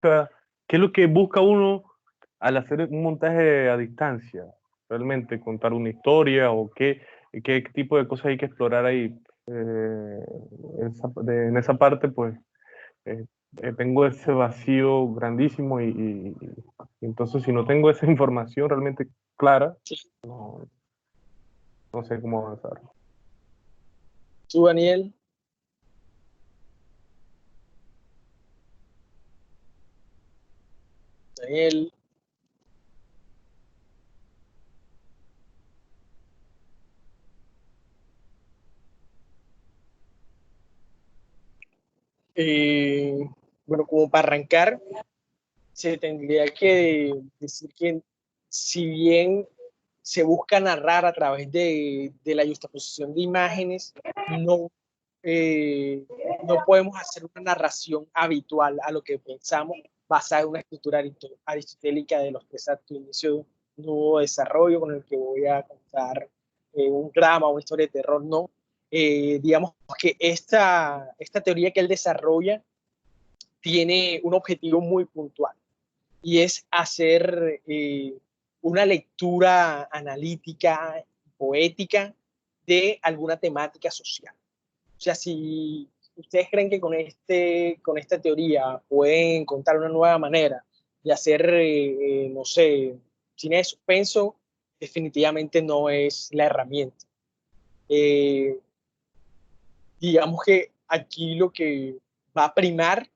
sea, ¿qué es lo que busca uno al hacer un montaje a distancia? ¿Realmente contar una historia o qué tipo de cosas hay que explorar ahí? En esa parte, pues, eh, tengo ese vacío grandísimo y entonces si no tengo esa información realmente clara, Sí. no, no sé cómo avanzar. ¿Tú, Daniel? Daniel, eh, bueno, como para arrancar, se tendría que decir que si bien se busca narrar a través de la juxtaposición de imágenes, no, no podemos hacer una narración habitual a lo que pensamos basada en una estructura aristotélica de los tres actos, inicio, un nuevo desarrollo con el que voy a contar un drama, una historia de terror, no. Digamos que esta teoría que él desarrolla tiene un objetivo muy puntual y es hacer una lectura analítica, poética de alguna temática social. O sea, si ustedes creen que con esta teoría pueden contar una nueva manera de hacer, no sé, cine de suspenso, definitivamente no es la herramienta. Eh, digamos que aquí lo que va a primar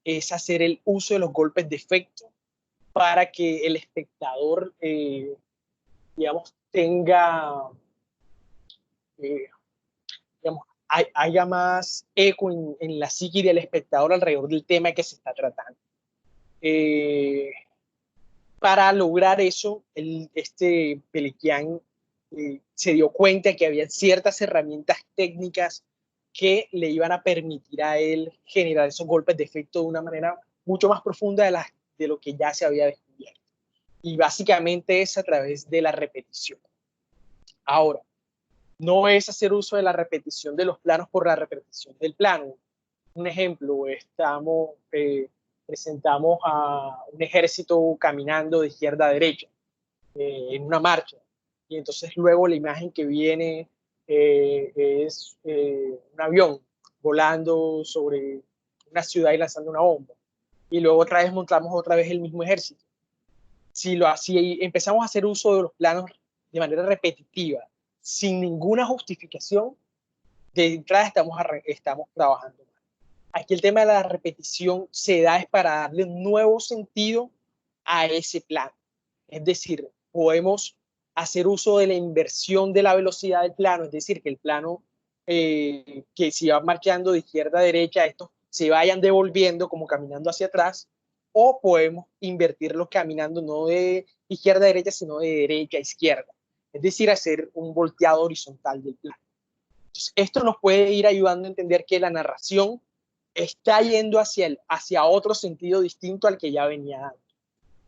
es hacer el uso de los golpes de efecto para que el espectador, digamos, tenga, eh, digamos, haya más eco en la psique del espectador alrededor del tema que se está tratando. Eh, para lograr eso, este Peliquian se dio cuenta que había ciertas herramientas técnicas que le iban a permitir a él generar esos golpes de efecto de una manera mucho más profunda de lo que ya se había descubierto. Y básicamente es a través de la repetición. Ahora, no es hacer uso de la repetición de los planos por la repetición del plano. Un ejemplo, presentamos a un ejército caminando de izquierda a derecha en una marcha. Y entonces luego la imagen que viene es un avión volando sobre una ciudad y lanzando una bomba. Y luego otra vez montamos otra vez el mismo ejército. Si empezamos a hacer uso de los planos de manera repetitiva, sin ninguna justificación, de entrada estamos trabajando mal. Aquí el tema de la repetición se da es para darle un nuevo sentido a ese plano. Es decir, podemos hacer uso de la inversión de la velocidad del plano, es decir, que el plano que si va marchando de izquierda a derecha, estos se vayan devolviendo como caminando hacia atrás, o podemos invertirlos caminando no de izquierda a derecha, sino de derecha a izquierda, es decir, hacer un volteado horizontal del plano. Entonces, esto nos puede ir ayudando a entender que la narración está yendo hacia otro sentido distinto al que ya venía dando.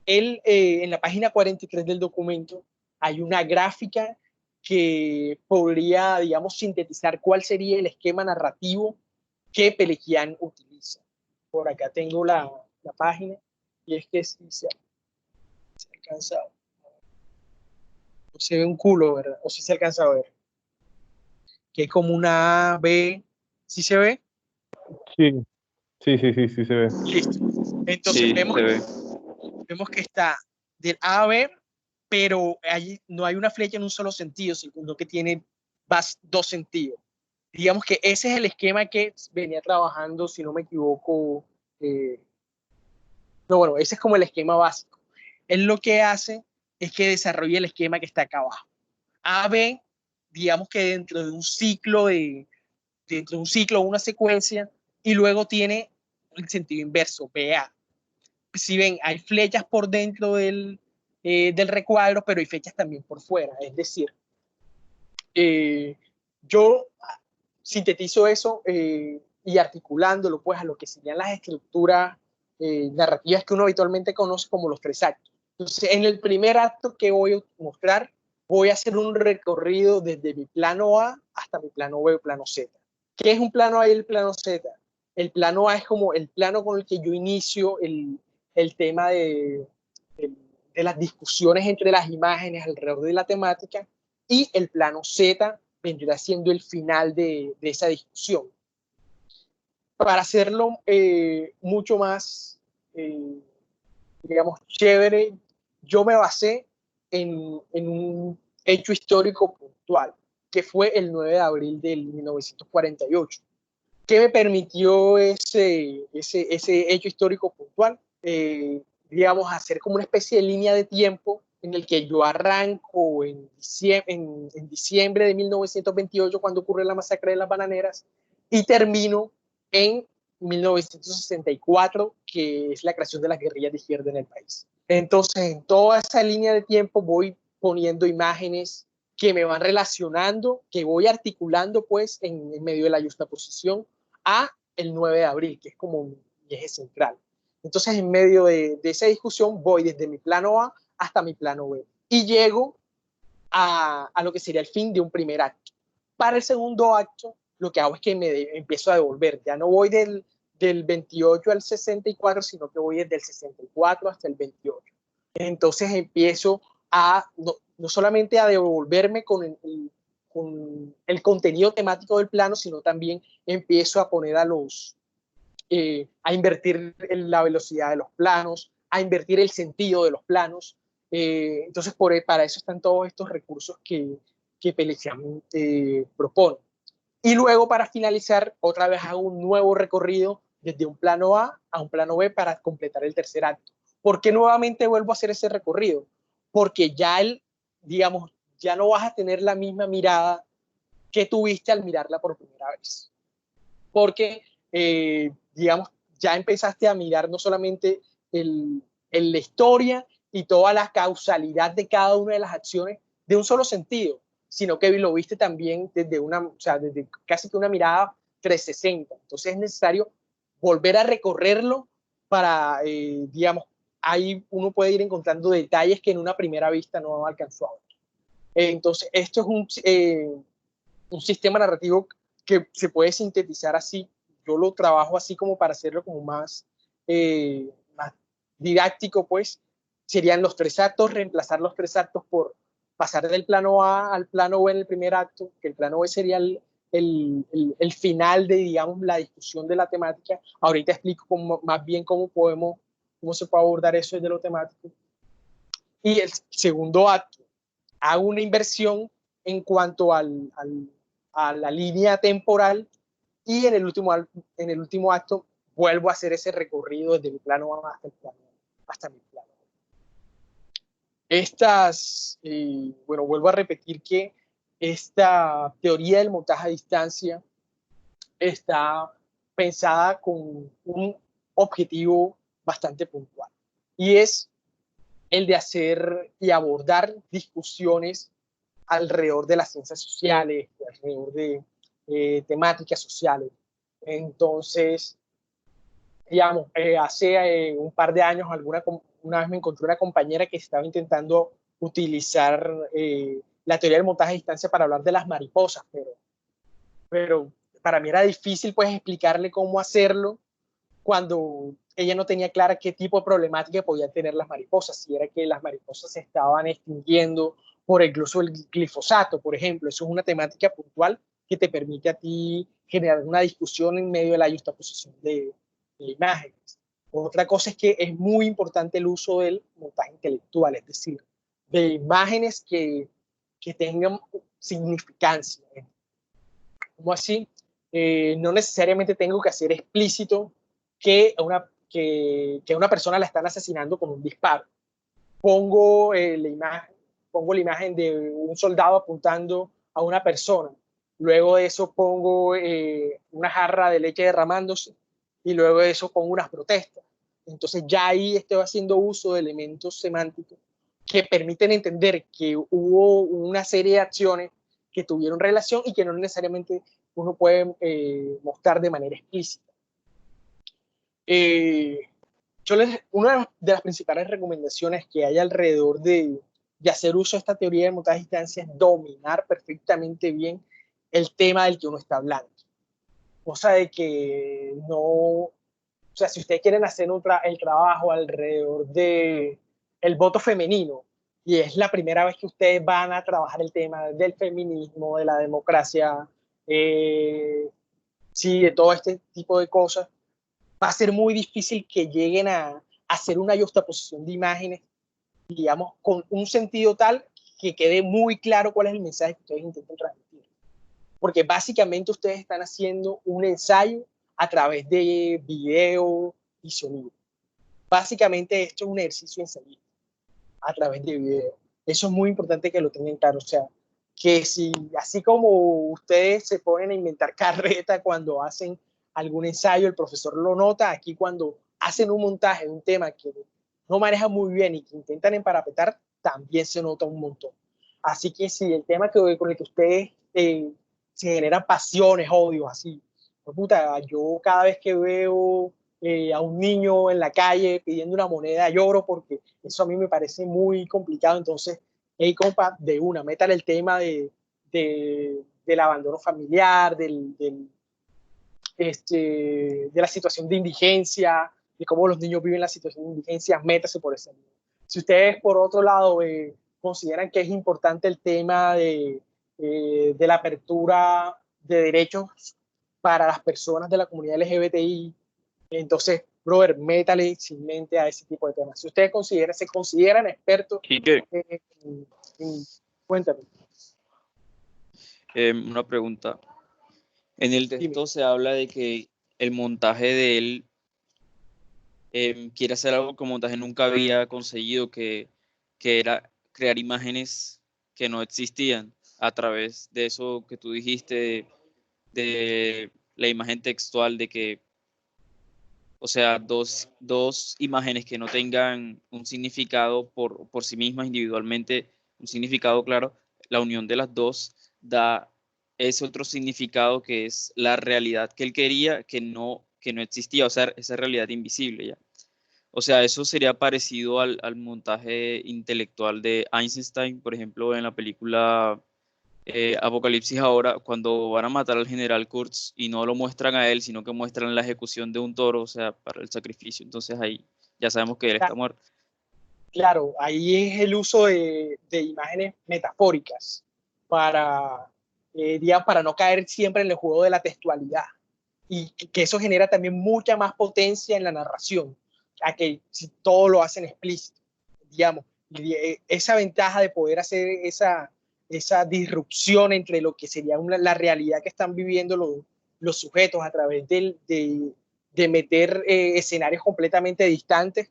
Él, en la página 43 del documento, hay una gráfica que podría, digamos, sintetizar cuál sería el esquema narrativo que Peliquian utiliza. Por acá tengo la página y es que si se alcanza, no se ve un culo, ¿verdad? O si se alcanza a ver, que es como una A, B, ¿sí se ve? Sí, sí se ve. Listo. Entonces Sí, se ve. vemos que está del A a B, pero allí no hay una flecha en un solo sentido, sino que tiene dos sentidos. Digamos que ese es el esquema que venía trabajando, si no me equivoco. No, bueno, ese es como el esquema básico. Él lo que hace es que desarrolla el esquema que está acá abajo. A, B, digamos que dentro de un ciclo, una secuencia, y luego tiene el sentido inverso, BA. Si ven, hay flechas por dentro del recuadro, pero hay flechas también por fuera. Es decir, yo sintetizo eso y articulándolo pues a lo que serían las estructuras narrativas que uno habitualmente conoce como los tres actos. Entonces, en el primer acto que voy a mostrar, voy a hacer un recorrido desde mi plano A hasta mi plano B o plano Z. ¿Qué es un plano A y el plano Z? El plano A es como el plano con el que yo inicio el tema de las discusiones entre las imágenes alrededor de la temática, y el plano Z vendrá siendo el final de esa discusión. Para hacerlo mucho más, digamos, chévere, yo me basé en un hecho histórico puntual, que fue el 9 de abril de 1948. ¿Qué me permitió ese hecho histórico puntual? Digamos, hacer como una especie de línea de tiempo en el que yo arranco en diciembre de 1928, cuando ocurre la masacre de las Bananeras, y termino en 1964, que es la creación de las guerrillas de izquierda en el país. Entonces, en toda esa línea de tiempo voy poniendo imágenes que me van relacionando, que voy articulando pues en medio de la justaposición a el 9 de abril, que es como mi eje central. Entonces, en medio de esa discusión, voy desde mi plano A hasta mi plano B y llego a lo que sería el fin de un primer acto. Para el segundo acto, lo que hago es que empiezo a devolver. Ya no voy del 28 al 64, sino que voy desde el 64 hasta el 28. Entonces empiezo no solamente a devolverme con el contenido temático del plano, sino también empiezo a poner a invertir en la velocidad de los planos, a invertir el sentido de los planos. Entonces, para eso están todos estos recursos que Pelician propone. Y luego, para finalizar, otra vez hago un nuevo recorrido desde un plano A un plano B para completar el tercer acto. ¿Por qué nuevamente vuelvo a hacer ese recorrido? Porque digamos, ya no vas a tener la misma mirada que tuviste al mirarla por primera vez. Porque, digamos, ya empezaste a mirar no solamente la historia y toda la causalidad de cada una de las acciones de un solo sentido, sino que lo viste también desde casi que una mirada 360. Entonces es necesario volver a recorrerlo para, digamos, ahí uno puede ir encontrando detalles que en una primera vista no alcanzó a ver. Entonces, esto es un sistema narrativo que se puede sintetizar así. Yo lo trabajo así como para hacerlo como más didáctico, pues serían los tres actos, reemplazar los tres actos por pasar del plano A al plano B en el primer acto, que el plano B sería el final de, digamos, la discusión de la temática. Ahorita explico más bien cómo se puede abordar eso desde lo temático. Y el segundo acto, hago una inversión en cuanto a la línea temporal, y en el último acto vuelvo a hacer ese recorrido desde mi plano A hasta mi plano. Bueno, vuelvo a repetir que esta teoría del montaje a distancia está pensada con un objetivo bastante puntual, y es el de hacer y abordar discusiones alrededor de las ciencias sociales, alrededor de temáticas sociales. Entonces, digamos, hace un par de años, una vez me encontré una compañera que estaba intentando utilizar la teoría del montaje a distancia para hablar de las mariposas, pero para mí era difícil pues explicarle cómo hacerlo cuando ella no tenía clara qué tipo de problemática podían tener las mariposas, si era que las mariposas se estaban extinguiendo por el uso del glifosato, por ejemplo. Eso es una temática puntual que te permite a ti generar una discusión en medio de la justaposición de imágenes. Otra cosa es que es muy importante el uso del montaje intelectual, es decir, de imágenes que tengan significancia. ¿Cómo así? No necesariamente tengo que hacer explícito que a una persona la están asesinando con un disparo. Pongo la imagen de un soldado apuntando a una persona. Luego de eso pongo una jarra de leche derramándose, y luego de eso pongo unas protestas. Entonces ya ahí estoy haciendo uso de elementos semánticos que permiten entender que hubo una serie de acciones que tuvieron relación y que no necesariamente uno puede mostrar de manera explícita. Una de las principales recomendaciones que hay alrededor de hacer uso de esta teoría de montaje a distancia es dominar perfectamente bien el tema del que uno está hablando. Cosa de que no O sea, si ustedes quieren hacer el trabajo alrededor de el voto femenino, y es la primera vez que ustedes van a trabajar el tema del feminismo, de la democracia, sí, de todo este tipo de cosas, va a ser muy difícil que lleguen a hacer una juxtaposición de imágenes, digamos, con un sentido tal que quede muy claro cuál es el mensaje que ustedes intentan transmitir. Porque básicamente ustedes están haciendo un ensayo a través de video y sonido. Básicamente esto es un ejercicio ensayístico a través de video. Eso es muy importante que lo tengan claro. O sea, que si así como ustedes se ponen a inventar carreta cuando hacen algún ensayo, el profesor lo nota, aquí cuando hacen un montaje de un tema que no manejan muy bien y que intentan emparapetar, también se nota un montón. Así que si el tema con el que ustedes se generan pasiones, odios, así, pues puta, yo cada vez que veo a un niño en la calle pidiendo una moneda lloro porque eso a mí me parece muy complicado. Entonces, hey, compa, de una, métale el tema del abandono familiar, de la situación de indigencia, de cómo los niños viven la situación de indigencia, métase por ese lado. Si ustedes, por otro lado, consideran que es importante el tema de la apertura de derechos para las personas de la comunidad LGBTI, entonces, brother, métale sin mente a ese tipo de temas. Si ustedes se consideran expertos, Quique, en, cuéntame. una pregunta. En el Dime. texto se habla de que el montaje de él quiere hacer algo que el montaje nunca había conseguido, que era crear imágenes que no existían a través de eso que tú dijiste, de la imagen textual, de que, o sea, dos imágenes que no tengan un significado por sí mismas individualmente, un significado claro, la unión de las dos da ese otro significado que es la realidad que él quería, que no existía, o sea, esa realidad invisible ya. O sea, eso sería parecido al montaje intelectual de Einstein, por ejemplo, en la película Apocalipsis ahora, cuando van a matar al general Kurtz y no lo muestran a él, sino que muestran la ejecución de un toro, o sea, para el sacrificio. Entonces ahí ya sabemos que él está muerto. Claro, ahí es el uso de imágenes metafóricas para, digamos, para no caer siempre en el juego de la textualidad. Y que eso genera también mucha más potencia en la narración, a que si todo lo hacen explícito, digamos, esa ventaja de poder hacer esa disrupción entre lo que sería la realidad que están viviendo los sujetos a través de meter escenarios completamente distantes,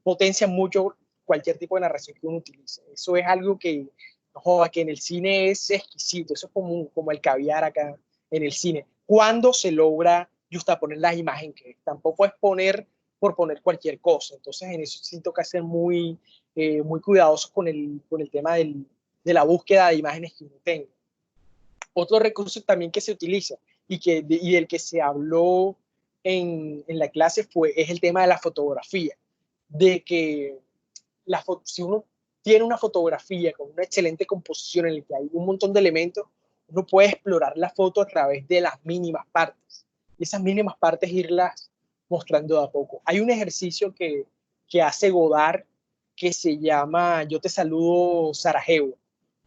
potencia mucho cualquier tipo de narración que uno utilice. Eso es algo que, joda, que en el cine es exquisito, eso es como el caviar acá en el cine. Cuando se logra justaponer las imágenes, que tampoco es poner por poner cualquier cosa. Entonces, en eso sí toca ser muy cuidadosos con el tema de la búsqueda de imágenes que uno tenga. Otro recurso también que se utiliza y del que se habló en la clase es el tema de la fotografía, de que si uno tiene una fotografía con una excelente composición en la que hay un montón de elementos, uno puede explorar la foto a través de las mínimas partes. Y esas mínimas partes irlas mostrando de a poco. Hay un ejercicio que hace Godard que se llama Yo te saludo Sarajevo,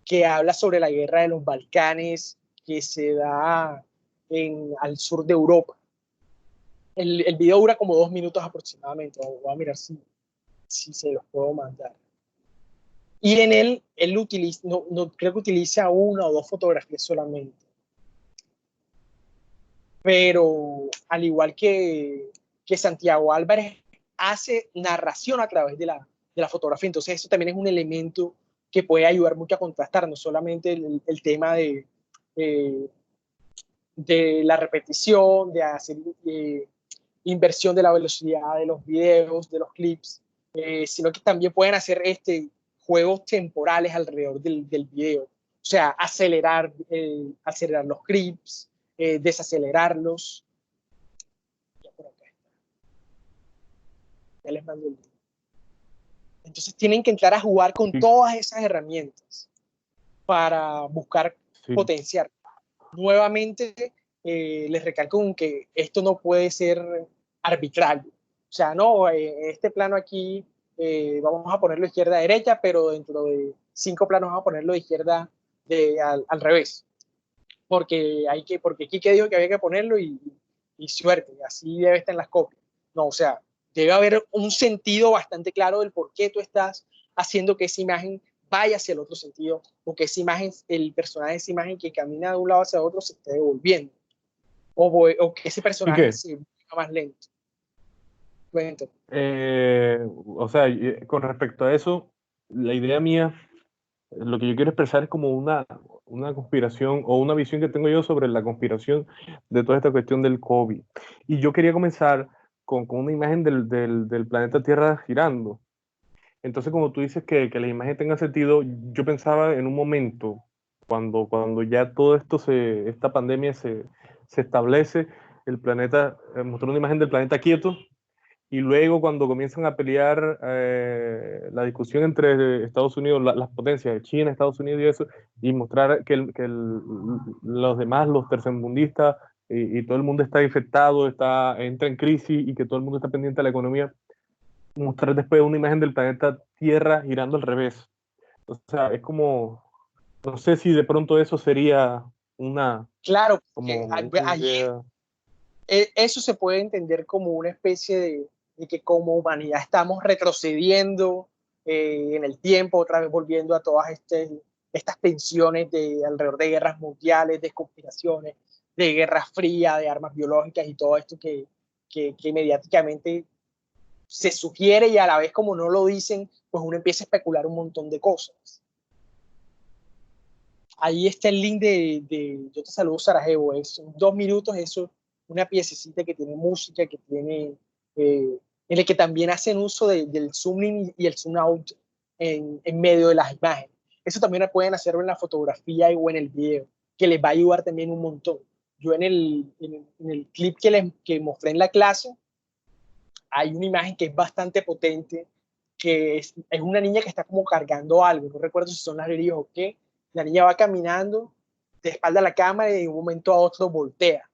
que habla sobre la guerra de los Balcanes que se da al sur de Europa. El video dura como 2 minutos aproximadamente. Voy a mirar si se los puedo mandar. Y en él utiliza, no creo que utiliza una o dos fotografías solamente. Pero al igual que Santiago Álvarez, hace narración a través de la fotografía. Entonces eso también es un elemento que puede ayudar mucho a contrastar, no solamente el tema de la repetición, de hacer inversión de la velocidad de los videos, de los clips, sino que también pueden hacer juegos temporales alrededor del video. O sea, acelerar los clips, desacelerarlos. Ya por acá está. Ya les mando el link. Entonces tienen que entrar a jugar con todas esas herramientas para buscar potenciar. Nuevamente, les recalco que esto no puede ser arbitrario. O sea, no, este plano aquí vamos a ponerlo izquierda a derecha, pero dentro de 5 planos vamos a ponerlo de izquierda al revés. Porque Quique dijo que había que ponerlo y suerte, así debe estar en las copias. No, o sea, debe haber un sentido bastante claro del por qué tú estás haciendo que esa imagen vaya hacia el otro sentido, o que esa imagen, el personaje de esa imagen que camina de un lado hacia otro se esté devolviendo, o que ese ¿Y personaje qué? se mueva más lento. Lento. O sea, con respecto a eso, la idea mía, lo que yo quiero expresar es como una conspiración o una visión que tengo yo sobre la conspiración de toda esta cuestión del COVID. Y yo quería comenzar con una imagen del planeta Tierra girando. Entonces, como tú dices que la imagen tenga sentido, yo pensaba en un momento, cuando ya todo esto, esta pandemia se establece, el planeta, mostrar una imagen del planeta quieto, y luego cuando comienzan a pelear la discusión entre Estados Unidos, las potencias, China, Estados Unidos y eso, y mostrar los demás, los tercermundistas, y todo el mundo está infectado, entra en crisis y que todo el mundo está pendiente de la economía, mostrar después una imagen del planeta Tierra girando al revés. O sea, es como, no sé si de pronto eso sería una, Claro, como que una allí idea. eso se puede entender como una especie de que como humanidad estamos retrocediendo en el tiempo, otra vez volviendo a todas estas tensiones alrededor de guerras mundiales, de conspiraciones, de guerra fría, de armas biológicas y todo esto que mediáticamente se sugiere, y a la vez como no lo dicen, pues uno empieza a especular un montón de cosas. Ahí está el link de Yo te saludo Sarajevo, es 2 minutos, eso, una piececita que tiene música, que tiene, en el que también hacen uso del zoom in y el zoom out en medio de las imágenes. Eso también lo pueden hacerlo en la fotografía o en el video, que les va a ayudar también un montón. Yo en el clip que mostré en la clase, hay una imagen que es bastante potente, que es una niña que está como cargando algo, no recuerdo si son las heridas o qué. La niña va caminando de espalda a la cámara y de un momento a otro voltea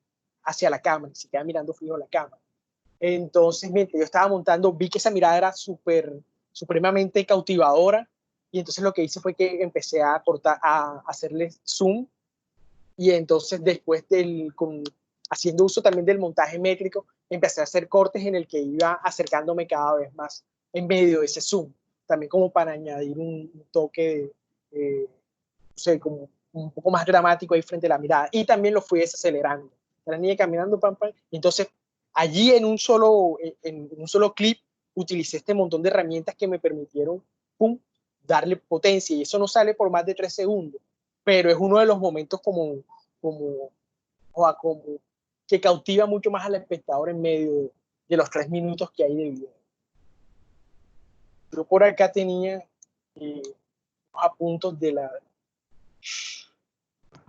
hacia la cámara y se queda mirando fijo a la cámara. Entonces, mientras yo estaba montando, vi que esa mirada era supremamente cautivadora, y entonces lo que hice fue que empecé a cortar, a hacerle zoom, y entonces después haciendo uso también del montaje métrico, empecé a hacer cortes en el que iba acercándome cada vez más en medio de ese zoom, también como para añadir un toque, no sé, como un poco más dramático ahí frente a la mirada, y también lo fui desacelerando. La niña caminando, pam, pam, y entonces allí en un solo clip utilicé este montón de herramientas que me permitieron, pum, darle potencia, y eso no sale por más de 3 segundos, pero es uno de los momentos como, como que cautiva mucho más al espectador en medio de los 3 minutos que hay de video. Yo por acá tenía apuntos de la...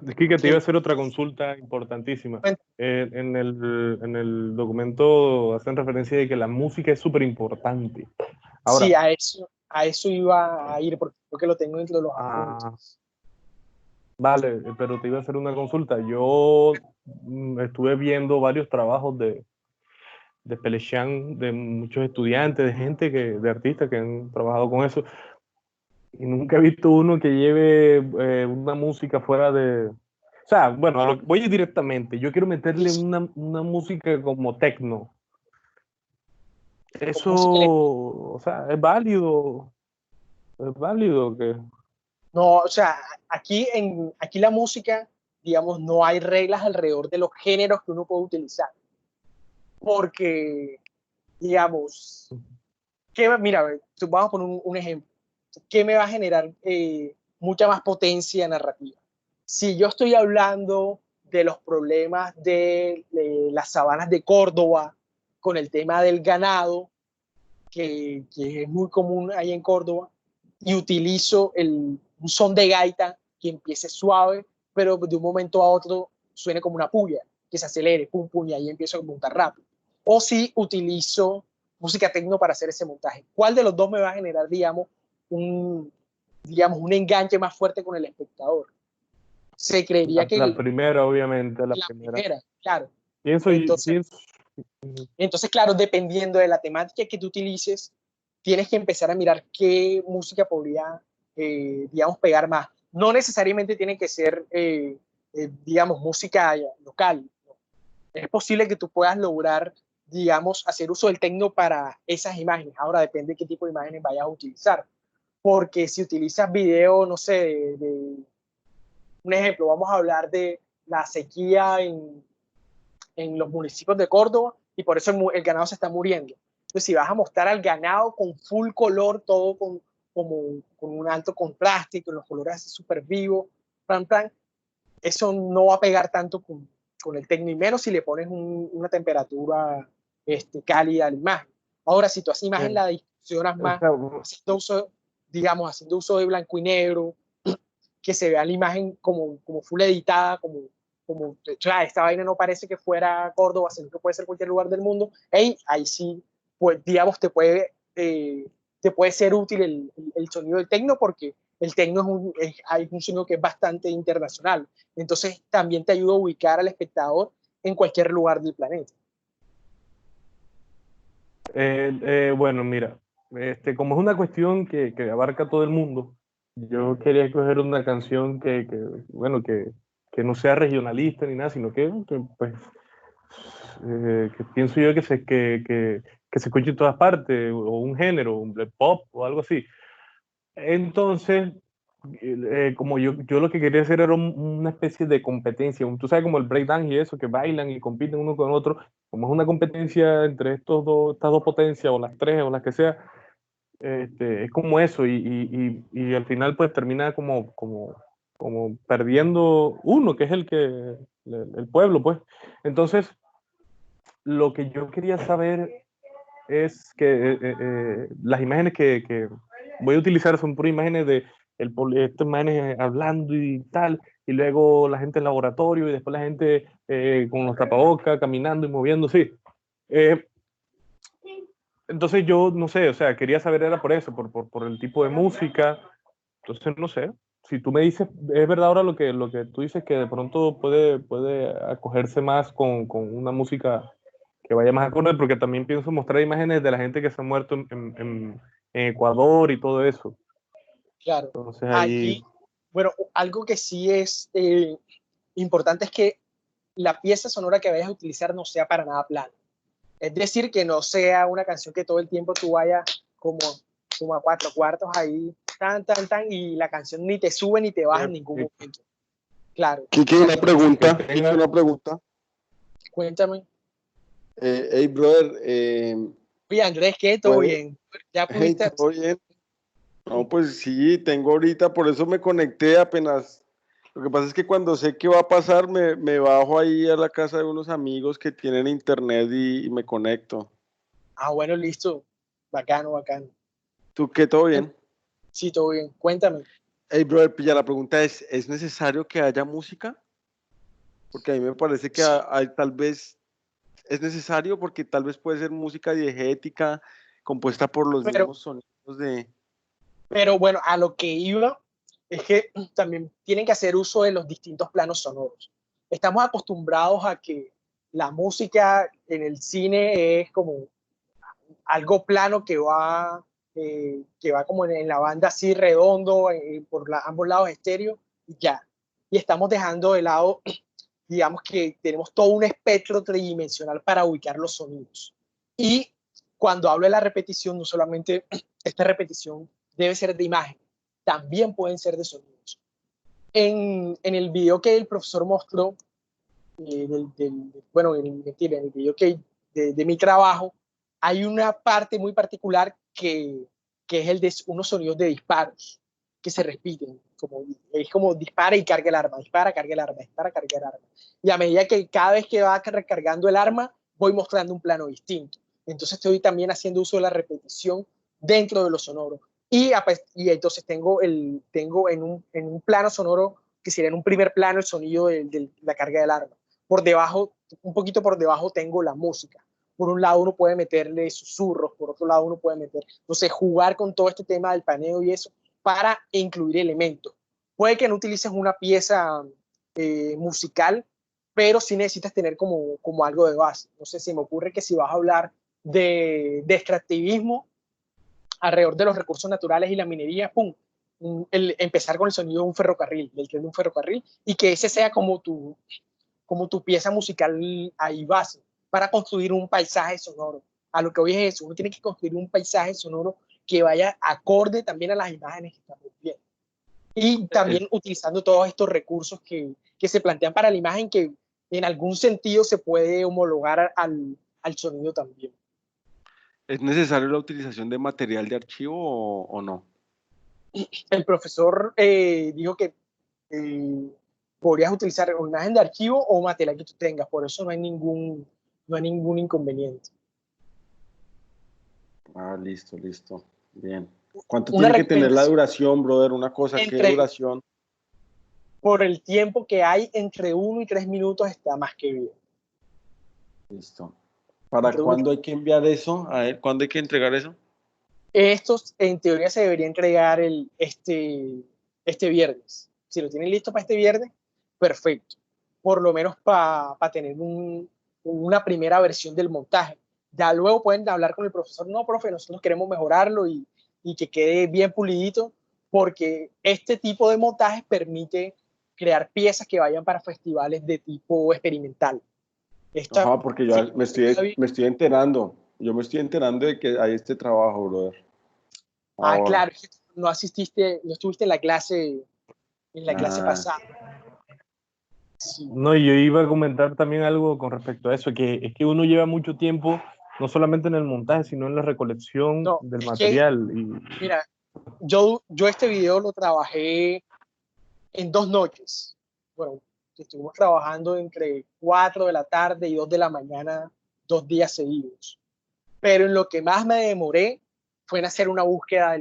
Es que te iba a Que, hacer otra consulta importantísima. En el documento hacen referencia de que la música es súper importante. sí, Ahora, a eso iba a ir, porque creo que lo tengo dentro de los ah, apuntes. vale, pero te iba a hacer una consulta. Yo estuve viendo varios trabajos de Pelechán, de muchos estudiantes, de gente, de artistas que han trabajado con eso, y nunca he visto uno que lleve una música fuera de... O sea, bueno, voy a ir directamente. Yo quiero meterle una música como techno. Con Eso, música electrónica. o sea, es válido que... No, o sea, aquí la música, digamos, no hay reglas alrededor de los géneros que uno puede utilizar. Porque, digamos, mira, vamos a poner un ejemplo. ¿Qué me va a generar mucha más potencia narrativa? Si yo estoy hablando de los problemas de las sabanas de Córdoba con el tema del ganado, que es muy común ahí en Córdoba, y utilizo un son de gaita que empiece suave, pero de un momento a otro suene como una puya, que se acelere, pum, pum, y ahí empiezo a montar rápido. O si utilizo música techno para hacer ese montaje. ¿Cuál de los dos me va a generar, un enganche más fuerte con el espectador? Se creería La que primera, obviamente, la la primera. primera, claro. Pienso, Entonces, pienso, Entonces, claro, dependiendo de la temática que tú utilices, tienes que empezar a mirar qué música podría, digamos, pegar más. No necesariamente tiene que ser, digamos, música local. ¿No? Es posible que tú puedas lograr, digamos, hacer uso del techno para esas imágenes. Ahora depende de qué tipo de imágenes vayas a utilizar. Porque si utilizas video, no sé, un ejemplo, vamos a hablar de la sequía en los municipios de Córdoba y por eso el ganado se está muriendo. Entonces, si vas a mostrar al ganado con full color, todo con un alto contraste, con los colores así súper vivos, eso no va a pegar tanto con el techno y menos si le pones una temperatura cálida a la imagen. Ahora, si tú haces imagen, la distorsionas O más, sea, haciendo uso, digamos, haciendo uso de blanco y negro, que se vea la imagen como full editada, o sea, esta vaina no parece que fuera Córdoba, sino que puede ser cualquier lugar del mundo, ahí sí, pues digamos, te puede ser útil el sonido del techno porque el techno hay un sonido que es bastante internacional. Entonces también te ayuda a ubicar al espectador en cualquier lugar del planeta. bueno, mira, como es una cuestión que abarca todo el mundo, yo quería escoger una canción bueno, que no sea regionalista ni nada, sino pues, que pienso yo que se escuche en todas partes, o un género, un pop o algo así. Entonces, como yo lo que quería hacer era una especie de competencia, tú sabes, como el breakdance y eso, que bailan y compiten uno con otro, como es una competencia entre estas dos potencias, o las tres, o las que sea, es como eso, y al final pues termina como perdiendo uno, que es el pueblo, pues. Entonces, lo que yo quería saber es que las imágenes que voy a utilizar son puras imágenes de estos imágenes hablando y tal, y luego la gente en laboratorio, y después la gente con los tapabocas, caminando y moviendo, sí. Eh, entonces yo, no sé, o sea, quería saber era por eso, por el tipo de música, entonces no sé. Si tú me dices, es verdad ahora lo que tú dices, que de pronto puede acogerse más con una música que vaya más acorde, porque también pienso mostrar imágenes de la gente que se ha muerto en Ecuador y todo eso. Claro. Entonces ahí, Aquí, bueno, algo que sí es importante es que la pieza sonora que vayas a utilizar no sea para nada plana. Es decir, que no sea una canción que todo el tiempo tú vayas como a cuatro cuartos ahí, y la canción ni te sube ni te baja en ningún momento. Claro. Kiki, una pregunta. que Kiki, tenga, una pregunta. Cuéntame. Hey, brother, Oye, Andrés, ¿qué? ¿Todo ¿puede? bien? ¿Ya Hey, pudiste? ¿todo bien? No, pues sí, tengo ahorita, por eso me conecté apenas. Lo que pasa es que cuando sé qué va a pasar, me bajo ahí a la casa de unos amigos que tienen internet y me conecto. Ah, bueno, listo. Bacano, bacano. ¿Tú qué? ¿Todo bien? Sí, todo bien. Cuéntame. Hey, brother, pilla, la pregunta ¿es necesario que haya música? Porque a mí me parece que Sí. tal vez es necesario porque tal vez puede ser música diegética compuesta por los Pero, mismos sonidos de... pero bueno, a lo que iba es que también tienen que hacer uso de los distintos planos sonoros. Estamos acostumbrados a que la música en el cine es como algo plano que va como en la banda así redondo, por ambos lados estéreo, y ya. Y estamos dejando de lado, digamos que tenemos todo un espectro tridimensional para ubicar los sonidos. Y cuando hablo de la repetición, no solamente esta repetición debe ser de imagen, también pueden ser de sonidos. En el video que el profesor mostró, bueno, mentira, en el video de mi trabajo, hay una parte muy particular que es el de unos sonidos de disparos que se repiten. Es como dispara y carga el arma, dispara, carga el arma, dispara, carga el arma. Y a medida que cada vez que va recargando el arma, voy mostrando un plano distinto. Entonces estoy también haciendo uso de la repetición dentro de lo sonoro. Y entonces tengo en un plano sonoro que sería en un primer plano el sonido de la carga del arma. Por debajo, un poquito por debajo tengo la música. Por un lado uno puede meterle susurros, por otro lado uno puede meter, no sé, jugar con todo este tema del paneo y eso para incluir elementos. Puede que no utilices una pieza musical pero sí necesitas tener como algo de base. No sé, se me ocurre que si vas a hablar de extractivismo alrededor de los recursos naturales y la minería, ¡pum! Empezar con el sonido de un ferrocarril, del tren de un ferrocarril, y que ese sea como tu pieza musical ahí base, para construir un paisaje sonoro. A lo que hoy es eso, uno tiene que construir un paisaje sonoro que vaya acorde también a las imágenes que estamos viendo. Y también utilizando todos estos recursos que se plantean para la imagen, que en algún sentido se puede homologar al sonido también. ¿Es necesario la utilización de material de archivo o no? El profesor dijo que podrías utilizar una imagen de archivo o material que tú tengas, por eso no hay ningún inconveniente. Ah, listo, listo. Bien. ¿Cuánto Una tiene que tener la recomendación duración, brother? Una cosa, ¿qué duración? Por el tiempo que hay, entre 1 y 3 minutos está más que bien. Listo. ¿Para cuándo hay que enviar eso? A ver, ¿cuándo hay que entregar eso? Estos, en teoría, se debería entregar este viernes. Si lo tienen listo para este viernes, perfecto. Por lo menos para tener una primera versión del montaje. Ya luego pueden hablar con el profesor. No, profe, nosotros queremos mejorarlo y que quede bien pulidito, porque este tipo de montajes permite crear piezas que vayan para festivales de tipo experimental. Ajá, porque yo me estoy enterando. Yo me estoy enterando de que hay este trabajo, brother. Ahora. Claro, no estuviste en la clase pasada. Sí. No, y yo iba a comentar también algo con respecto a eso, que es que uno lleva mucho tiempo, no solamente en el montaje, sino en la recolección del material. Mira, yo este video lo trabajé en 2 noches. Bueno, estuvimos trabajando entre 4 de la tarde y 2 de la mañana, 2 días seguidos. Pero en lo que más me demoré fue en hacer una búsqueda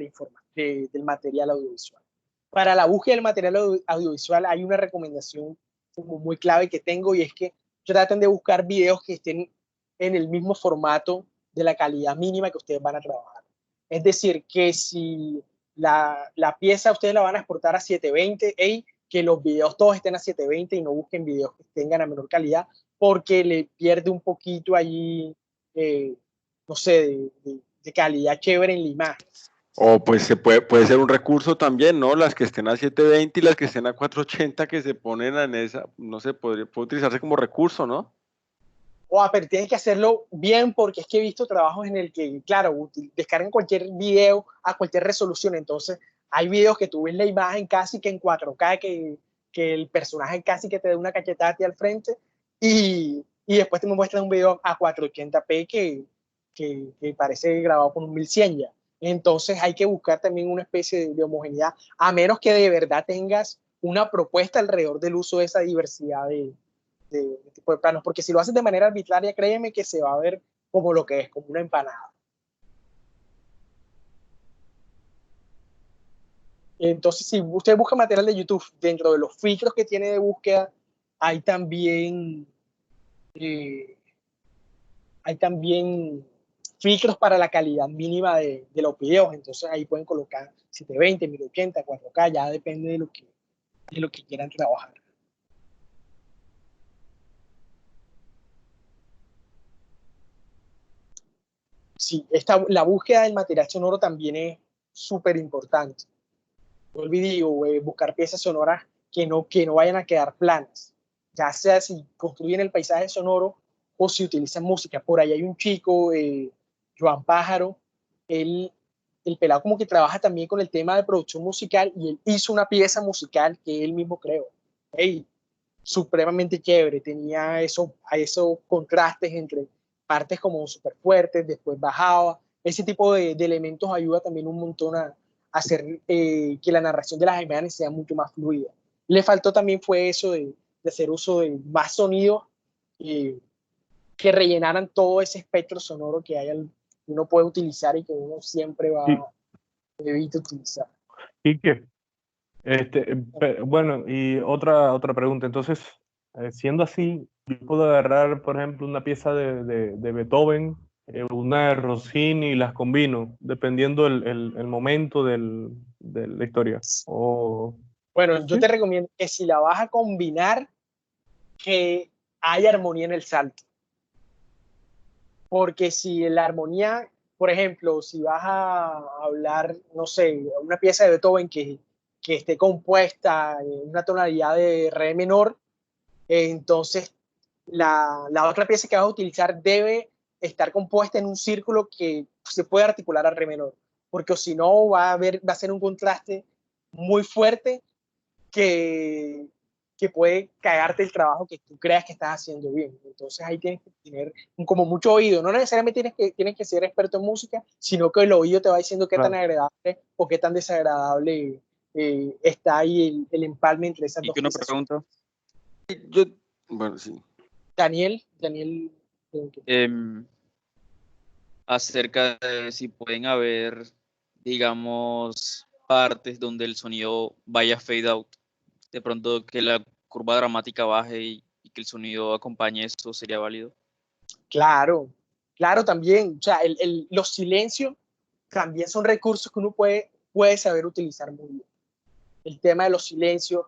del material audiovisual. Para la búsqueda del material audiovisual hay una recomendación como muy clave que tengo, y es que traten de buscar videos que estén en el mismo formato de la calidad mínima que ustedes van a trabajar. Es decir, que si la pieza ustedes la van a exportar a 720, que los videos todos estén a 720 y no busquen videos que tengan a menor calidad, porque le pierde un poquito allí, no sé, de calidad chévere en la imagen. O pues puede ser un recurso también, ¿no? Las que estén a 720 y las que estén a 480 que se ponen en esa, no sé, puede utilizarse como recurso, ¿no? Pero tienes que hacerlo bien, porque es que he visto trabajos en el que, claro, descargan cualquier video a cualquier resolución. Entonces, hay videos que tú ves la imagen casi que en 4K, que el personaje casi que te da una cachetada a ti al frente, y después te muestran un video a 480p que parece grabado con un 1100 ya. Entonces, hay que buscar también una especie de homogeneidad, a menos que de verdad tengas una propuesta alrededor del uso de esa diversidad de tipo de planos, porque si lo haces de manera arbitraria, créeme que se va a ver como lo que es, como una empanada. Entonces, si usted busca material de YouTube, dentro de los filtros que tiene de búsqueda, hay también filtros para la calidad mínima de los videos. Entonces ahí pueden colocar 720, 1080, 4K, ya depende de lo que quieran trabajar. Sí, la búsqueda del material sonoro también es súper importante. No olvidé buscar piezas sonoras que no vayan a quedar planas, ya sea si construyen el paisaje sonoro o si utilizan música. Por ahí hay un chico, Joan Pájaro, el pelado como que trabaja también con el tema de producción musical, y él hizo una pieza musical que él mismo creó. Hey, supremamente chévere, tenía esos contrastes entre partes como súper fuertes, después bajaba. Ese tipo de elementos ayuda también un montón a hacer que la narración de las imágenes sea mucho más fluida. Le faltó también fue eso de hacer uso de más sonidos que rellenaran todo ese espectro sonoro que uno puede utilizar y que uno siempre evita utilizar. ¿Y qué? Bueno, y otra pregunta. Entonces, siendo así, yo puedo agarrar, por ejemplo, una pieza de Beethoven, una de Rossini, y las combino, dependiendo el momento de la historia. Bueno, yo te recomiendo que si la vas a combinar, que hay armonía en el salto. Porque si la armonía, por ejemplo, si vas a hablar, no sé, una pieza de Beethoven que esté compuesta en una tonalidad de re menor, entonces la otra pieza que vas a utilizar debe estar compuesta en un círculo que se puede articular a re menor, porque si no va a ser un contraste muy fuerte que, que puede cagarte el trabajo que tú creas que estás haciendo bien. Entonces ahí tienes que tener como mucho oído. No necesariamente tienes que ser experto en música, sino que el oído te va diciendo qué tan agradable o qué tan desagradable está ahí el empalme entre esas ¿Y dos qué una piezas. pregunta? Yo, bueno, sí. Daniel, Acerca de si pueden haber, digamos, partes donde el sonido vaya fade out. De pronto que la curva dramática baje y que el sonido acompañe eso sería válido. claro, claro también. O sea, los silencios también son recursos que uno puede saber utilizar muy bien. El tema de los silencios,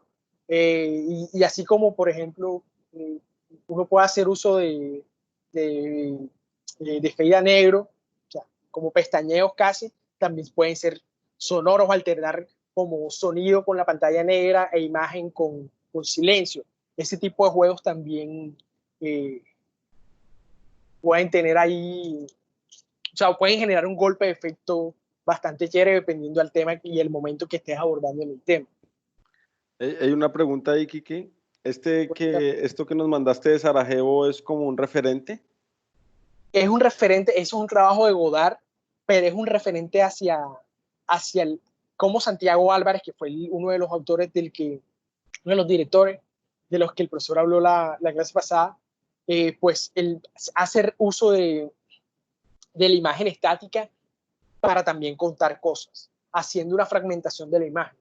y así como, por ejemplo, uno puede hacer uso de fade a negro, o sea, como pestañeos casi, también pueden ser sonoros, alternar como sonido con la pantalla negra e imagen con silencio. Ese tipo de juegos también pueden tener ahí, o sea, pueden generar un golpe de efecto bastante chévere dependiendo del tema y el momento que estés abordando en el tema. Hay una pregunta ahí, Kiki. Esto que nos mandaste de Sarajevo es como un referente. Es un referente, es un trabajo de Godard, pero es un referente hacia como Santiago Álvarez, que fue uno de los autores uno de los directores de los que el profesor habló la clase pasada, pues el hacer uso de la imagen estática para también contar cosas, haciendo una fragmentación de la imagen.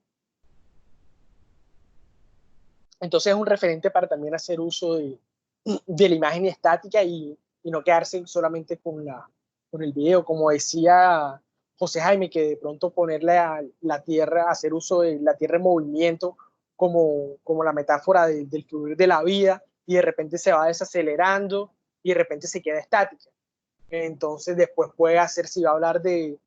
Entonces es un referente para también hacer uso de la imagen estática y no quedarse solamente con el video. Como decía José Jaime, que de pronto ponerle a la Tierra, hacer uso de la Tierra en movimiento como la metáfora del fluir de la vida, y de repente se va desacelerando y de repente se queda estática. Entonces después puede hacer, si va a hablar de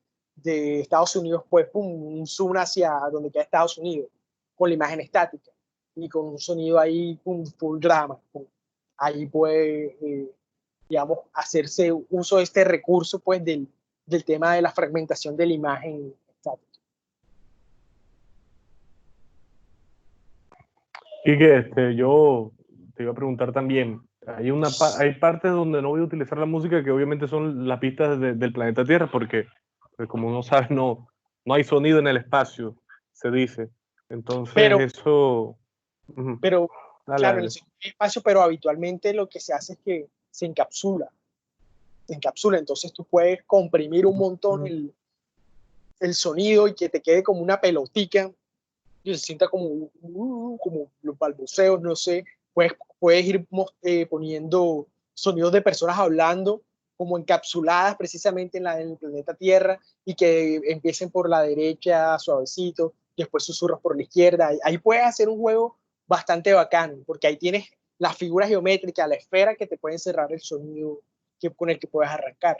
Estados Unidos, pues pum, un zoom hacia donde queda Estados Unidos, con la imagen estática y con un sonido ahí, pum, full drama. Pum. Ahí puede, digamos, hacerse uso de este recurso, pues, del tema de la fragmentación de la imagen estática. Y que yo te iba a preguntar también, hay partes donde no voy a utilizar la música que obviamente son las pistas del planeta Tierra, porque pues, como uno sabe, no hay sonido en el espacio, se dice. Entonces Pero, eso... pero Dale, claro, en el dale. espacio, pero habitualmente lo que se hace es que se encapsula. Entonces tú puedes comprimir un montón el sonido y que te quede como una pelotica y se sienta como los balbuceos, no sé. Puedes ir poniendo sonidos de personas hablando como encapsuladas precisamente en el planeta Tierra y que empiecen por la derecha suavecito, después susurros por la izquierda. Ahí puedes hacer un juego bastante bacano, porque ahí tienes las figuras geométricas, la esfera que te pueden cerrar el sonido con el que puedes arrancar.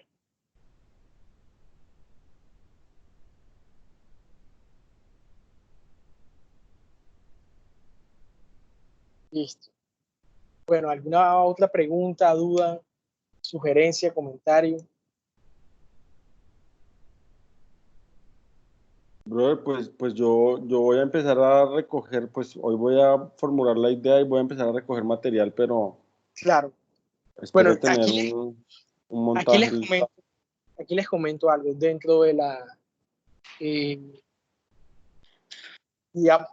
Listo. Bueno, ¿alguna otra pregunta, duda, sugerencia, comentario? Brother, pues yo voy a empezar a recoger, pues hoy voy a formular la idea y voy a empezar a recoger material, pero Claro. Bueno, espero tener un aquí montaje les listo. comento, aquí les comento algo dentro de eh, digamos,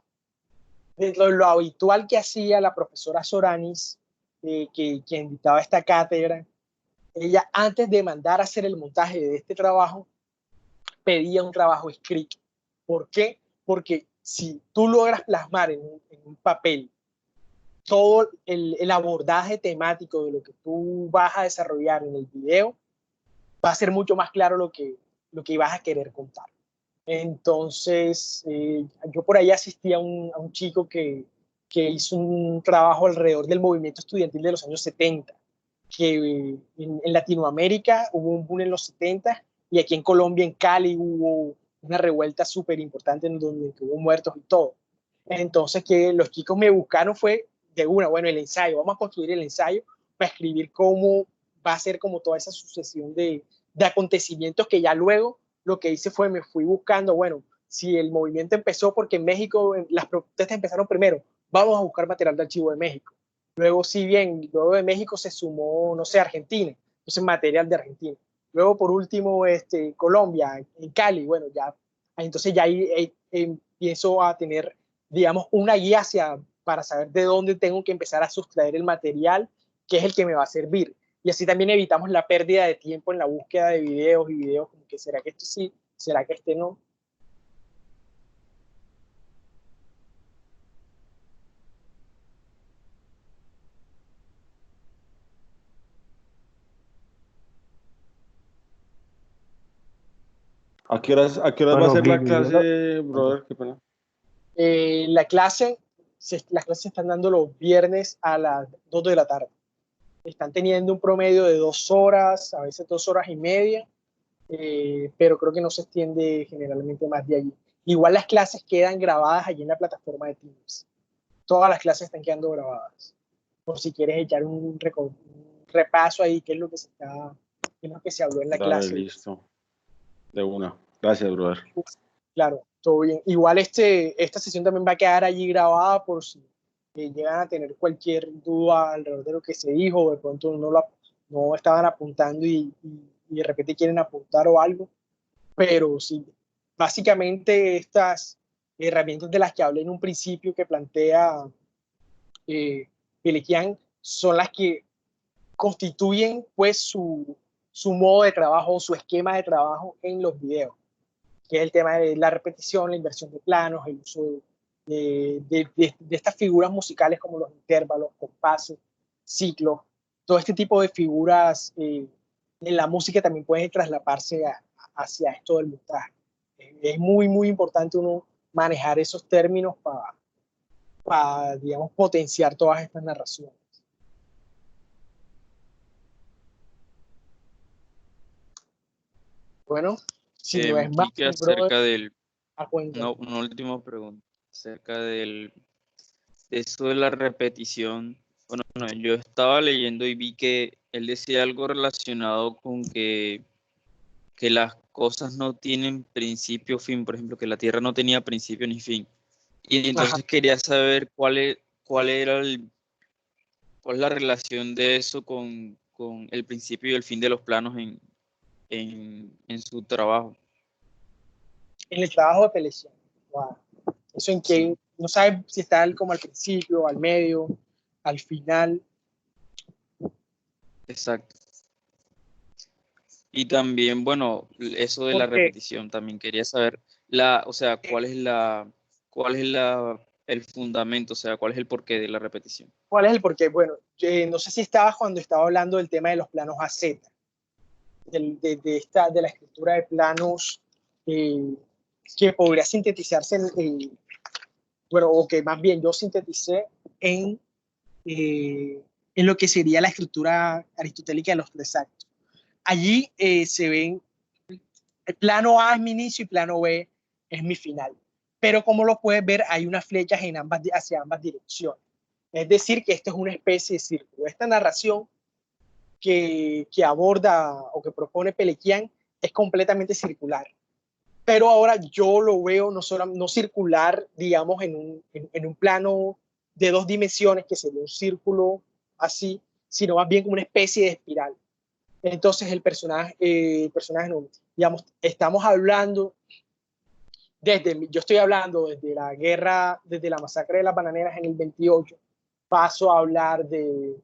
dentro de lo habitual que hacía la profesora Soranis, quien dictaba esta cátedra. Ella, antes de mandar a hacer el montaje de este trabajo, pedía un trabajo escrito. ¿Por qué? Porque si tú logras plasmar en un papel todo el abordaje temático de lo que tú vas a desarrollar en el video, va a ser mucho más claro lo que ibas a querer contar. Entonces, yo por ahí asistí a un chico que que hizo un trabajo alrededor del movimiento estudiantil de los años 70, que en Latinoamérica hubo un boom en los 70 y aquí en Colombia, en Cali, hubo una revuelta súper importante en donde hubo muertos y todo. Entonces, que los chicos me buscaron fue de una, bueno, el ensayo, vamos a construir el ensayo para escribir cómo va a ser como toda esa sucesión de acontecimientos que ya luego lo que hice fue me fui buscando, bueno, si el movimiento empezó porque en México las protestas empezaron primero, vamos a buscar material de archivo de México. Luego, si bien, luego de México se sumó, no sé, Argentina, entonces material de Argentina. Luego, por último, Colombia, en Cali, bueno, ya, entonces ya ahí empiezo a tener, digamos, una guía para saber de dónde tengo que empezar a sustraer el material, que es el que me va a servir. Y así también evitamos la pérdida de tiempo en la búsqueda de videos y videos, como que será que esto sí, será que este no. ¿A qué horas va a Bueno, ser la Guille, clase, brother? Qué pena. Las clases se están dando los viernes a las 2 de la tarde. Están teniendo un promedio de 2 horas, a veces 2 horas y media, pero creo que no se extiende generalmente más de allí. Igual las clases quedan grabadas allí en la plataforma de Teams. Todas las clases están quedando grabadas. Por si quieres echar un repaso ahí, qué es lo que qué es lo que se habló en la Dale, clase. listo. De una. Gracias, brother. Claro, todo bien. Igual esta sesión también va a quedar allí grabada por si llegan a tener cualquier duda alrededor de lo que se dijo, o de pronto no estaban apuntando y de repente quieren apuntar o algo. Pero sí, básicamente estas herramientas de las que hablé en un principio que plantea Pelequian son las que constituyen pues su modo de trabajo, su esquema de trabajo en los videos, que es el tema de la repetición, la inversión de planos, el uso de estas figuras musicales como los intervalos, compases, ciclos, todo este tipo de figuras en la música también pueden traslaparse hacia esto del montaje. Es muy, muy importante uno manejar esos términos para, digamos, potenciar todas estas narraciones. Bueno, si no es más, Quique, brother, acerca del, a cuenta. una última pregunta, acerca de eso de la repetición. Bueno, no, yo estaba leyendo y vi que él decía algo relacionado con que las cosas no tienen principio o fin, por ejemplo, que la Tierra no tenía principio ni fin. Y entonces Ajá. quería saber cuál es la relación de eso con el principio y el fin de los planos en su trabajo. En el trabajo de Pelecian. Wow. Eso en que Sí, no sabes si está como al principio, al medio, al final. exacto. Y también, bueno, eso de la Porque, repetición, también quería saber o sea, cuál es el fundamento, o sea, cuál es el porqué de la repetición. ¿cuál es el porqué? Bueno, no sé si estabas cuando estaba hablando del tema de los planos AZ, de la escritura de planos eh, que podría sintetizarse bueno, o que más bien yo sinteticé eh, en lo que sería la escritura aristotélica de los tres actos. Allí se ven, el plano A es mi inicio y plano B es mi final. Pero como lo puedes ver, hay unas flechas hacia ambas direcciones. Es decir, que esto es una especie de círculo. Esta narración que aborda o que propone Pelequian es completamente circular. Pero ahora yo lo veo no circular, digamos, en un plano de 2 dimensiones, que sería un círculo así, sino más bien como una especie de espiral. Entonces el personaje no, digamos, yo estoy hablando desde la guerra, desde la masacre de las bananeras en el 28, paso a hablar de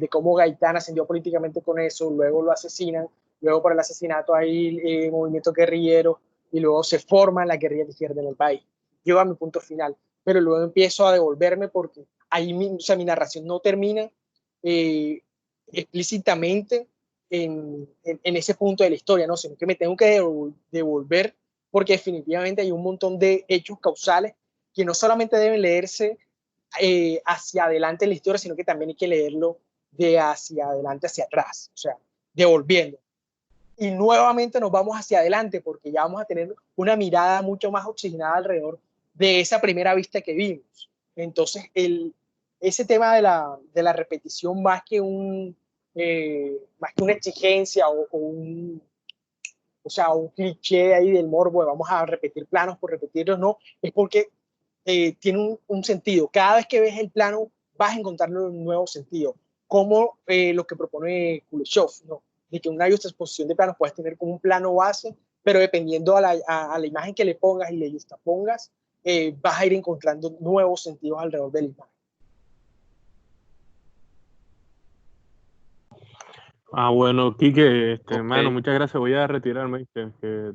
cómo Gaitán ascendió políticamente con eso, luego lo asesinan, luego por el asesinato hay movimientos guerrilleros y luego se forman las guerrillas de izquierda en el país. Llego a mi punto final, pero luego empiezo a devolverme porque ahí o sea, mi narración no termina eh, explícitamente en ese punto de la historia, ¿no? Sino que me tengo que devolver porque definitivamente hay un montón de hechos causales que no solamente deben leerse hacia adelante en la historia, sino que también hay que leerlo de hacia adelante hacia atrás, o sea, devolviendo. Y nuevamente nos vamos hacia adelante porque ya vamos a tener una mirada mucho más oxigenada alrededor de esa primera vista que vimos. Entonces, ese tema de la repetición más que una exigencia o sea, un cliché ahí del morbo, vamos a repetir planos por repetirlos, no, es porque tiene un sentido. Cada vez que ves el plano vas a encontrarle un nuevo sentido, como lo que propone Kuleshov, ¿no? De que una juxtaposición de planos puedes tener como un plano base, pero dependiendo a la imagen que le pongas y le juxtapongas, vas a ir encontrando nuevos sentidos alrededor de la imagen. Bueno, Quique, Ok. hermano, muchas gracias. Voy a retirarme, que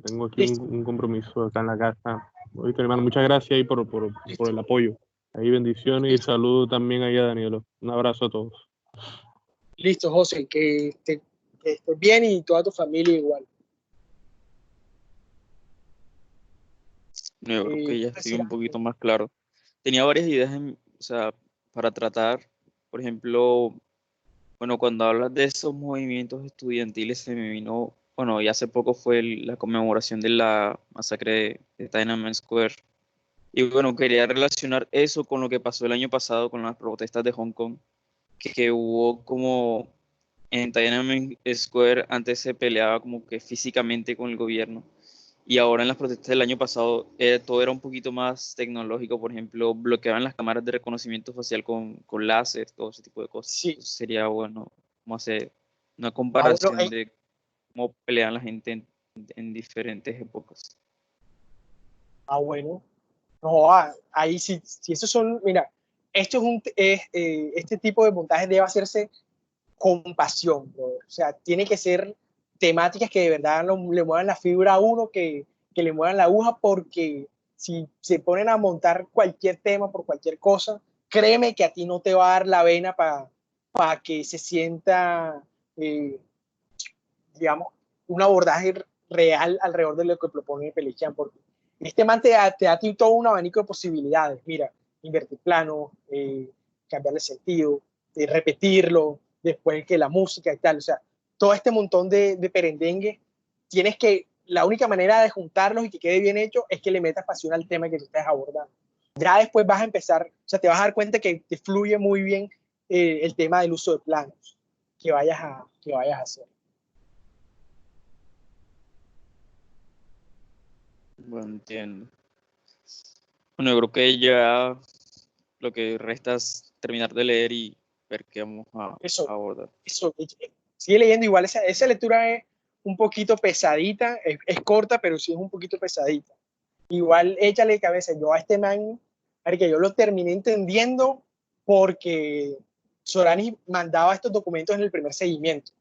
tengo aquí Listo. un compromiso acá en la casa. Oíste, hermano, muchas gracias ahí por el apoyo. Ahí bendiciones y Listo. saludos también ahí a Danielo. Un abrazo a todos. Listo, José, que estés bien y toda tu familia igual. No, yo creo que ya estoy Decir un algo. poquito más claro. Tenía varias ideas, o sea, para tratar. Por ejemplo, bueno, cuando hablas de esos movimientos estudiantiles, se me vino, bueno, y hace poco fue la conmemoración de la masacre de Tiananmen Square. Y bueno, quería relacionar eso con lo que pasó el año pasado con las protestas de Hong Kong, que hubo como en Tiananmen Square antes se peleaba como que físicamente con el gobierno. Y ahora en las protestas del año pasado todo era un poquito más tecnológico, por ejemplo, bloqueaban las cámaras de reconocimiento facial con láser, todo ese tipo de cosas. Sí. Entonces sería bueno como hacer una Bueno, comparación de cómo pelean la gente en diferentes épocas. bueno. No, ahí sí, si esos son, mira, este tipo de montaje debe hacerse con pasión, bro. O sea, tiene que ser temáticas que de verdad le muevan la fibra a uno, que le muevan la aguja, porque si se ponen a montar cualquier tema por cualquier cosa, créeme que a ti no te va a dar la vena para que se sienta, eh, digamos, un abordaje real alrededor de lo que propone Pelichan, porque este man te da a ti todo un abanico de posibilidades. Mira, invertir plano, cambiarle sentido, repetirlo, después que la música y tal. O sea, todo este montón de perendengue, la única manera de juntarlos y que quede bien hecho es que le metas pasión al tema que tú estás abordando. Ya después vas a empezar, o sea, te vas a dar cuenta que te fluye muy bien el tema del uso de planos que vayas a hacer. Bueno, entiendo. Bueno, yo creo que ya lo que resta es terminar de leer y ver qué vamos Eso, a abordar. eso, sigue leyendo. Igual esa lectura es un poquito pesadita, es corta, pero sí es un poquito pesadita. Igual échale cabeza. Yo a este man, que yo lo terminé entendiendo porque Sorani mandaba estos documentos en el primer seguimiento.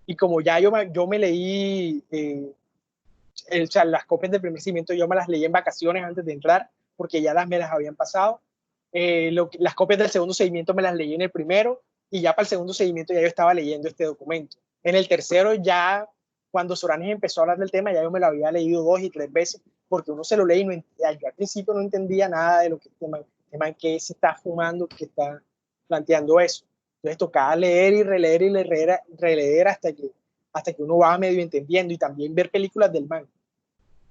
Y como ya yo me leí, o sea, las copias del primer seguimiento, yo me las leí en vacaciones antes de entrar, porque ya me las habían pasado. Las copias del segundo seguimiento me las leí en el primero, y ya para el segundo seguimiento ya yo estaba leyendo este documento. En el tercero ya, cuando Soranis empezó a hablar del tema, ya yo me lo había leído 2 y 3 veces, porque uno se lo lee y yo al principio no entendía nada de lo que que se está fumando, que está planteando eso. Entonces tocaba leer y releer y releer hasta que uno va medio entendiendo, y también ver películas del man,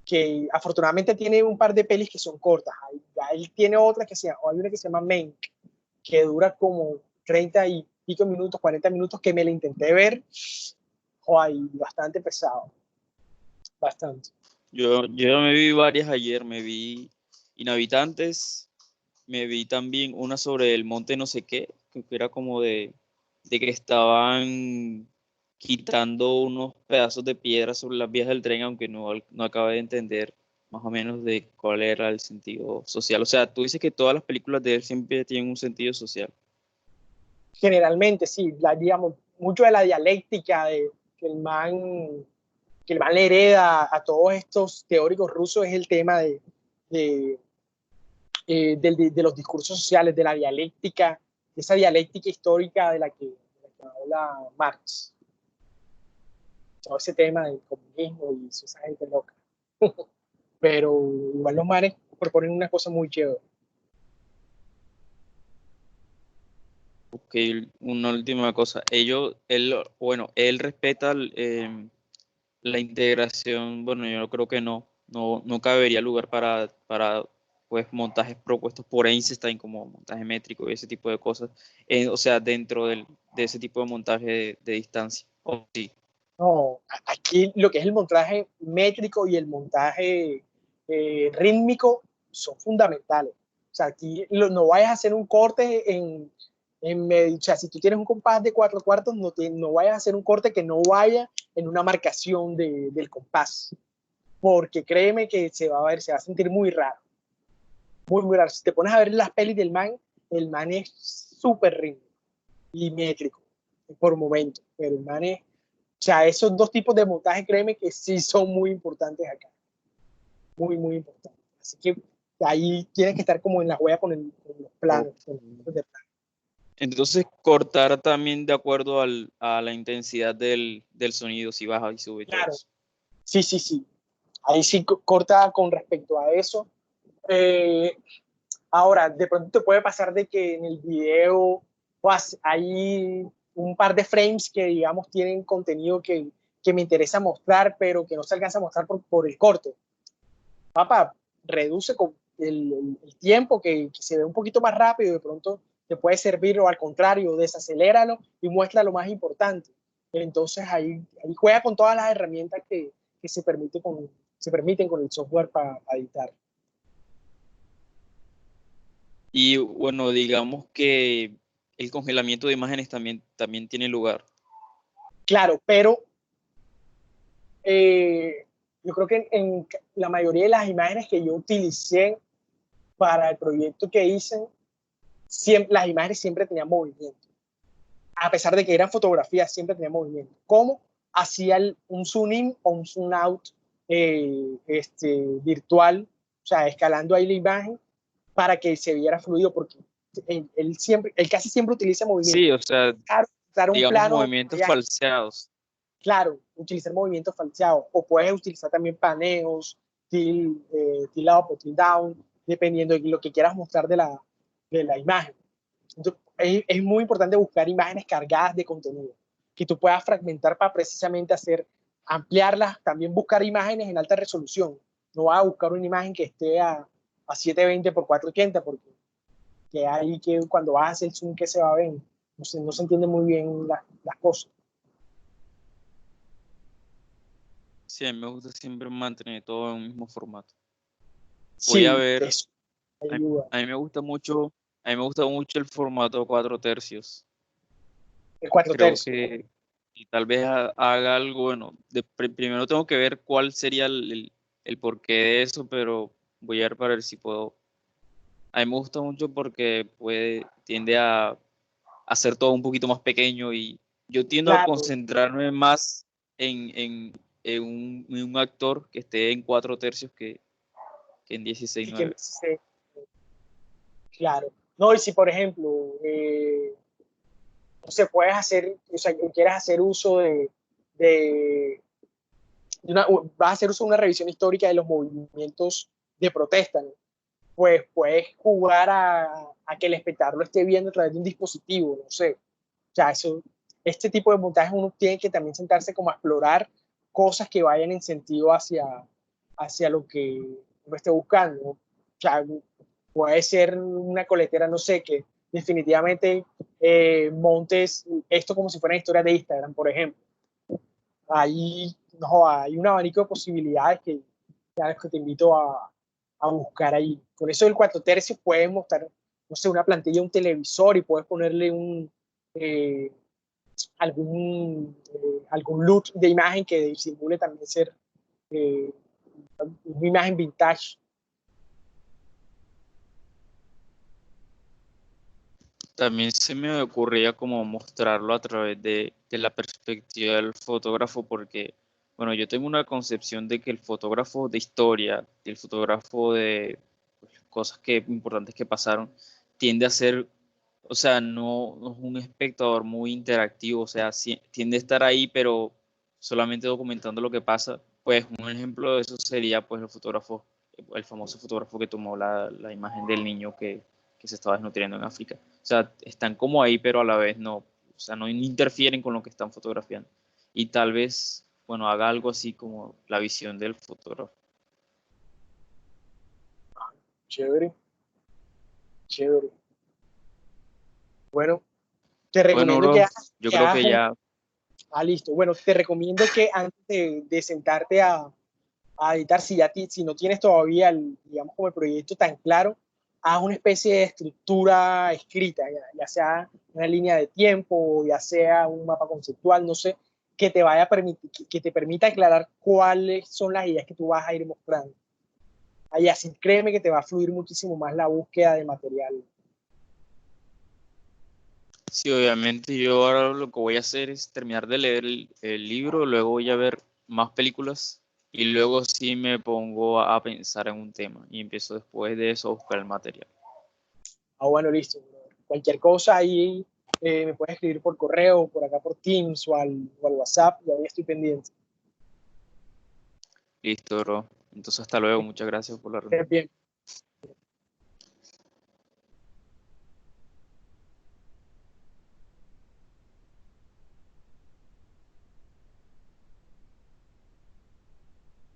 que afortunadamente tiene un par de pelis que son cortas. Él tiene otra hay una que se llama Mank, que dura como 30 y pico minutos, 40 minutos, que me la intenté ver, bastante pesado, bastante. Yo me vi varias ayer, me vi Inhabitantes, me vi también una sobre el monte no sé qué, que era como de que estaban quitando unos pedazos de piedra sobre las vías del tren, aunque no acabé de entender más o menos de cuál era el sentido social. O sea, tú dices que todas las películas de él siempre tienen un sentido social. Generalmente, sí, digamos, mucho de la dialéctica que el man le hereda a todos estos teóricos rusos es el tema de, de los discursos sociales, de la dialéctica, de esa dialéctica histórica de la que habla Marx. Todo ese tema del comunismo y esa gente loca. Pero igual los manes proponen una cosa muy chévere. una última cosa. Él respeta la integración. Bueno, yo creo que no cabería lugar para pues montajes propuestos por Einstein como montaje métrico y ese tipo de cosas. O sea, dentro de ese tipo de montaje de distancia. ¿O sí? No, aquí lo que es el montaje métrico y el montaje rítmico son fundamentales. O sea, aquí no vayas a hacer un corte o sea, si tú tienes un compás de 4/4, no vayas a hacer un corte que no vaya en una marcación del compás, porque créeme que se va a sentir muy raro, muy, muy raro. Si te pones a ver las pelis del man, el man es súper rítmico y métrico por momento, pero el man es, o sea, esos dos tipos de montaje, créeme que sí son muy importantes acá. Muy, muy importantes. Así que ahí tienes que estar como en la juega con los planos. Con los de plano. Entonces, cortar también de acuerdo a la intensidad del sonido, si baja y sube y todo Claro, eso. sí, sí, sí. Ahí sí corta con respecto a eso. Ahora, de pronto te puede pasar de que en el video pues, hay un par de frames que, digamos, tienen contenido que me interesa mostrar, pero que no se alcanza a mostrar por el corte. Papá, reduce con el tiempo que se ve un poquito más rápido, de pronto te puede servir, o al contrario, desaceléralo y muestra lo más importante. Entonces ahí juega con todas las herramientas que se permiten con el software para editar. Y bueno, digamos que el congelamiento de imágenes también tiene lugar. Claro, pero yo creo que en la mayoría de las imágenes que yo utilicé para el proyecto que hice, las imágenes siempre tenían movimiento. A pesar de que eran fotografías, siempre tenían movimiento. ¿Cómo? Hacía un zoom in o un zoom out virtual, o sea, escalando ahí la imagen para que se viera fluido, porque él casi siempre utiliza movimiento. Sí, o sea, Claro, dar un digamos plano, movimientos falseados. claro, utilizar movimientos falseados, o puedes utilizar también paneos, tilt up o tilt down, dependiendo de lo que quieras mostrar de la imagen. Entonces, es muy importante buscar imágenes cargadas de contenido, que tú puedas fragmentar para precisamente ampliarlas, también buscar imágenes en alta resolución. No vas a buscar una imagen que esté a 720 por 480, porque que hay que cuando vas a hacer el zoom que se va a ver, no se entiende muy bien las cosas. Sí, a mí me gusta siempre mantener todo en un mismo formato. Voy a Sí, ver, eso a, ayuda. a mí me gusta mucho el formato 4 tercios. El 4 Creo tercios. que y tal vez haga algo, bueno, primero tengo que ver cuál sería el porqué de eso, pero voy a ver para ver si puedo. A mí me gusta mucho porque tiende a hacer todo un poquito más pequeño y yo tiendo a Claro, concentrarme más en un actor que esté en 4 tercios que en 16:9. claro. No, y si por ejemplo, no sé, puedes hacer, o sea, quieres hacer uso de vas a hacer uso de una revisión histórica de los movimientos de protesta, ¿no? Pues puedes jugar a que el espectador lo esté viendo a través de un dispositivo, no sé. O sea, este tipo de montajes uno tiene que también sentarse como a explorar cosas que vayan en sentido hacia lo que uno esté buscando, ¿no? O sea, puede ser una coletera, no sé, que definitivamente montes esto como si fuera una historia de Instagram, por ejemplo. Ahí no, hay un abanico de posibilidades que te invito a buscar ahí. Con eso del 4 tercios puedes mostrar, no sé, una plantilla, un televisor y puedes ponerle eh, algún look de imagen que simule también ser eh, una imagen vintage. También se me ocurría como mostrarlo a través de la perspectiva del fotógrafo, porque, bueno, yo tengo una concepción de que el fotógrafo de historia, el fotógrafo de pues, cosas importantes que pasaron, tiende a ser, o sea, no es un espectador muy interactivo, o sea, tiende a estar ahí, pero solamente documentando lo que pasa. Pues un ejemplo de eso sería pues el famoso fotógrafo que tomó la imagen del niño que que se estaba desnutriendo en África. O sea, están como ahí, pero a la vez no, o sea, no interfieren con lo que están fotografiando. Y tal vez, bueno, haga algo así como la visión del fotógrafo. Chévere, chévere. Bueno, te Bueno, recomiendo bro, que hagas, yo creo que ya, listo. Bueno, te recomiendo que antes de sentarte a editar, si no tienes todavía, digamos, como el proyecto tan claro, haz una especie de estructura escrita, ya sea una línea de tiempo, ya sea un mapa conceptual, no sé, que te vaya a permitir, que te permita aclarar cuáles son las ideas que tú vas a ir mostrando. Ahí así créeme que te va a fluir muchísimo más la búsqueda de material. sí, obviamente yo ahora lo que voy a hacer es terminar de leer el libro, luego voy a ver más películas y luego sí me pongo a pensar en un tema y empiezo después de eso a buscar el material. Bueno, listo. Cualquier cosa ahí me puedes escribir por correo, por acá por Teams o al WhatsApp, y ahí estoy pendiente. Listo, bro. Entonces hasta luego, muchas gracias por la reunión. Bien.